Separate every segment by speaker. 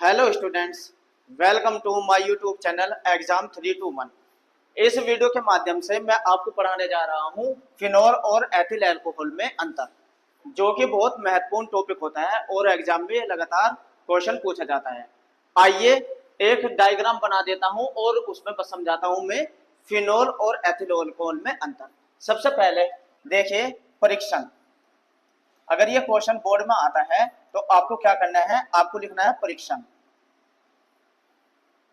Speaker 1: Hello students, welcome to my YouTube channel exam 321। इस video के माध्यम से मैं आपको पढ़ाने जा रहा हूं फिनोल और एथिल अल्कोहल में अंतर, जो कि बहुत महत्वपूर्ण टॉपिक होता है और एग्जाम में लगातार क्वेश्चन पूछा जाता है। आइए एक डायग्राम बना देता हूं और उसमें बस समझाता हूं मैं फिनोल और एथिल अल्कोहल में अंतर। सबसे पहले देखिए परीक्षण। अगर ये क्वेश्चन बोर्ड में आता है तो आपको क्या करना है, आपको लिखना है परीक्षण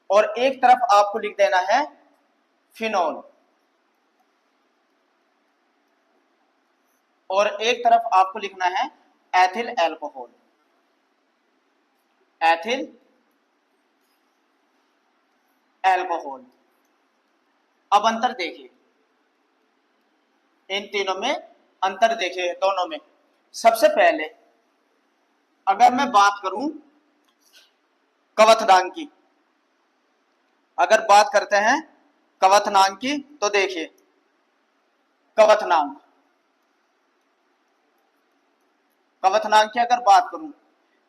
Speaker 1: और एक तरफ आपको लिख देना है फिनोल और एक तरफ आपको लिखना है एथिल अल्कोहल। Ethyl alcohol. अब अंतर देखिए, इन तीनों में अंतर देखिए, दोनों में। सबसे पहले अगर मैं बात करूं कवथनांक की, अगर बात करते हैं कवथनांक की तो देखिए कवथनांक की अगर बात करूं,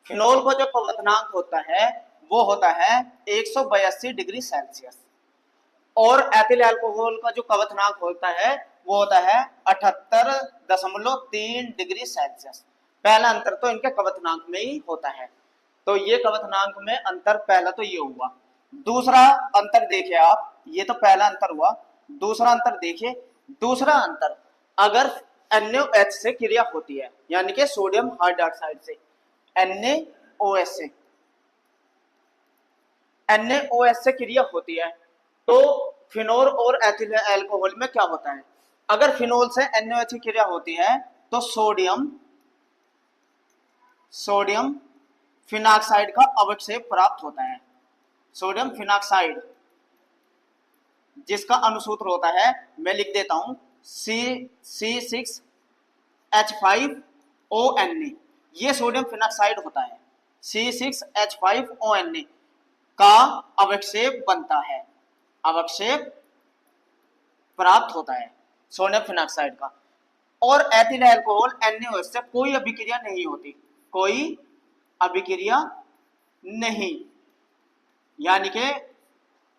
Speaker 1: फिनोल का जो कवथनांक होता है वो होता है 182 डिग्री सेल्सियस और एथिल अल्कोहल का जो कवथनांक होता है वो होता है 78.3 डिग्री सेल्सियस। पहला अंतर तो इनके कवथनांक में ही होता है। तो ये कवथनांक में अंतर पहला तो ये हुआ। दूसरा अंतर देखिए आप, ये तो पहला अंतर हुआ। दूसरा अंतर देखिए, दूसरा अंतर अगर NaOH से क्रिया होती है, यानी कि सोडियम हाइड्रोक्साइड से, NaOH से क्रिया होती है तो फिनोल और एथिल अल्कोहल में क्या होता है। अगर फिनोल से NaOH की क्रिया होती है तो सोडियम फिनॉक्साइड का अवक्षेप प्राप्त होता है। सोडियम फिनॉक्साइड जिसका अनुसूत्र होता है, मैं लिख देता हूं C6H5ONa। ये सोडियम फिनॉक्साइड होता है। C6H5ONa का अवक्षेप बनता है, अवक्षेप प्राप्त होता है सोडियम फिनॉक्साइड का। और एथिल अल्कोहल NaOH से कोई अभिक्रिया नहीं होती, कोई अभिक्रिया नहीं, यानी कि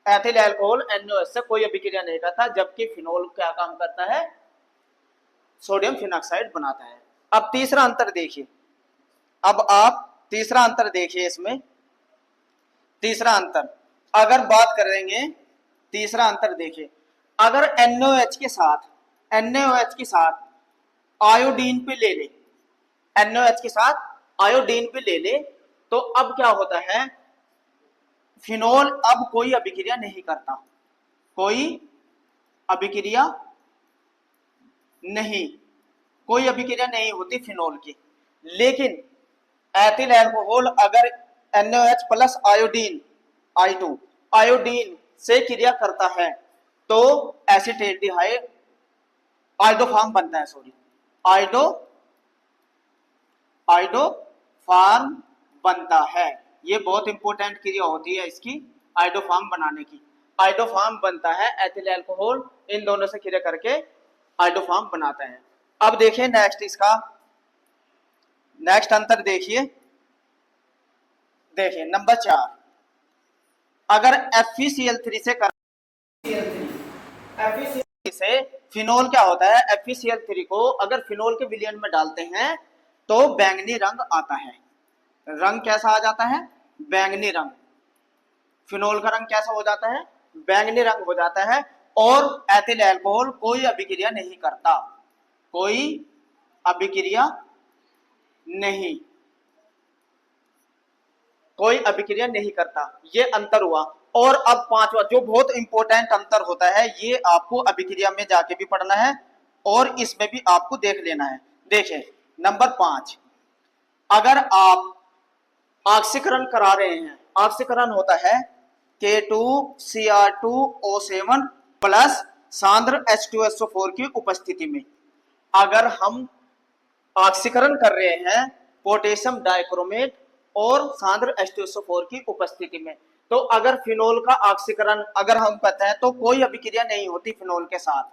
Speaker 1: एथिल अल्कोहल NaOH से कोई अभिक्रिया नहीं करता, जबकि फिनोल क्या काम करता है, सोडियम फिनॉक्साइड बनाता है। अब तीसरा अंतर देखिए, अब आप तीसरा अंतर देखिए इसमें। तीसरा अंतर अगर बात करेंगे, तीसरा अंतर देखिए, अगर NaOH के साथ आयोडीन पे ले ले, NaOH के साथ आयोडीन पे ले ले तो अब क्या होता है, फिनोल अब कोई अभिक्रिया नहीं करता, कोई अभिक्रिया नहीं, कोई अभिक्रिया नहीं होती फिनोल की। लेकिन एथिल अल्कोहल अगर NaOH plus iodine I2 iodine से क्रिया करता है तो एसिटेल्डिहाइड आयोडोफॉर्म बनता है, सॉरी आयोडोफॉर्म बनता है। ये बहुत इंपॉर्टेंट क्रिया होती है इसकी, आयोडोफॉर्म बनाने की। आयोडोफॉर्म बनता है एथिल अल्कोहल इन दोनों से क्रिया करके आयोडोफॉर्म बनाता है। अब देखिए नेक्स्ट, इसका नेक्स्ट अंतर देखिए नंबर 4। अगर FeCl3 से FeCl3 से फिनोल क्या होता है, FeCl3 को अगर फिनोल के विलयन में डालते हैं तो बैंगनी रंग आता है। रंग कैसा आ जाता है, बैंगनी रंग। फिनोल का रंग कैसा हो जाता है, बैंगनी रंग हो जाता है। और एथिल अल्कोहल कोई अभिक्रिया नहीं करता, कोई अभिक्रिया नहीं, कोई अभिक्रिया नहीं करता। ये अंतर हुआ। और अब पांचवा जो बहुत इंपॉर्टेंट अंतर होता है, ये आपको अभिक्रिया में जाके भी पढ़ना है और इसमें भी आपको देख लेना है। देखिए नंबर 5, अगर आप ऑक्सीकरण करा रहे हैं, ऑक्सीकरण होता है K2Cr2O7 प्लस सांद्र H2SO4 की उपस्थिति में। अगर हम ऑक्सीकरण कर रहे हैं पोटेशियम डाइक्रोमेट और सांद्र H2SO4 की उपस्थिति में, तो अगर फिनोल का ऑक्सीकरण अगर हम करते हैं तो कोई अभिक्रिया नहीं होती फिनोल के साथ,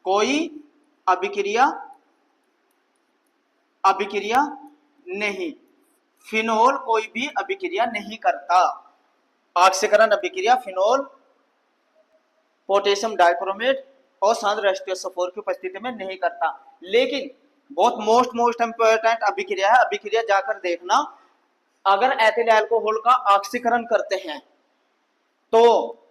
Speaker 1: कोई अभिक्रिया नहीं। फिनोल कोई भी अभिक्रिया नहीं करता। ऑक्सीकरण अभिक्रिया फिनोल पोटेशियम डाइक्रोमेट और सांद्र H2SO4 की उपस्थिति में नहीं करता। लेकिन बहुत मोस्ट इंपोर्टेंट अभिक्रिया है, अभिक्रिया जाकर देखना। अगर एथिल अल्कोहल का ऑक्सीकरण करते हैं तो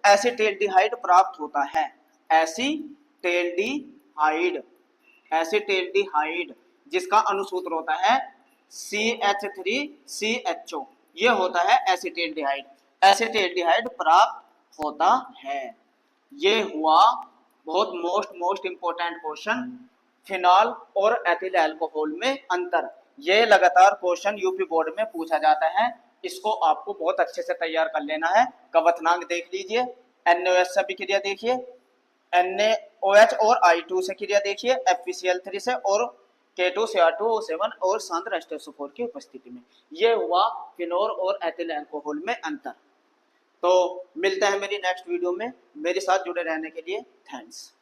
Speaker 1: एसीटेल्डिहाइड प्राप्त होता है। एसीटेल्डिहाइड जिसका अणुसूत्र होता है CH3CHO, ये होता है एसीटेल्डिहाइड। एसीटेल्डिहाइड प्राप्त होता है। ये हुआ बहुत मोस्ट इंपोर्टेंट क्वेश्चन, फिनॉल और एथिल अल्कोहल में अंतर। ये लगातार क्वेश्चन यूपी बोर्ड में पूछा जाता है, इसको आपको बहुत अच्छे से तैयार कर लेना है। कवथनांक देख लीजिए, NaOH से अभिक्रिया देखिए, NaOH और I2 से क्रिया देखिए, FeCl3 से, और K2Cr2O7 और सांद्र H2SO4 की उपस्थिति में। ये हुआ फिनोल और एथिल अल्कोहल में अंतर। तो मिलते हैं मेरी नेक्स्ट वीडियो में। मेरे साथ जुड़े रहने के लिए थैंक्स।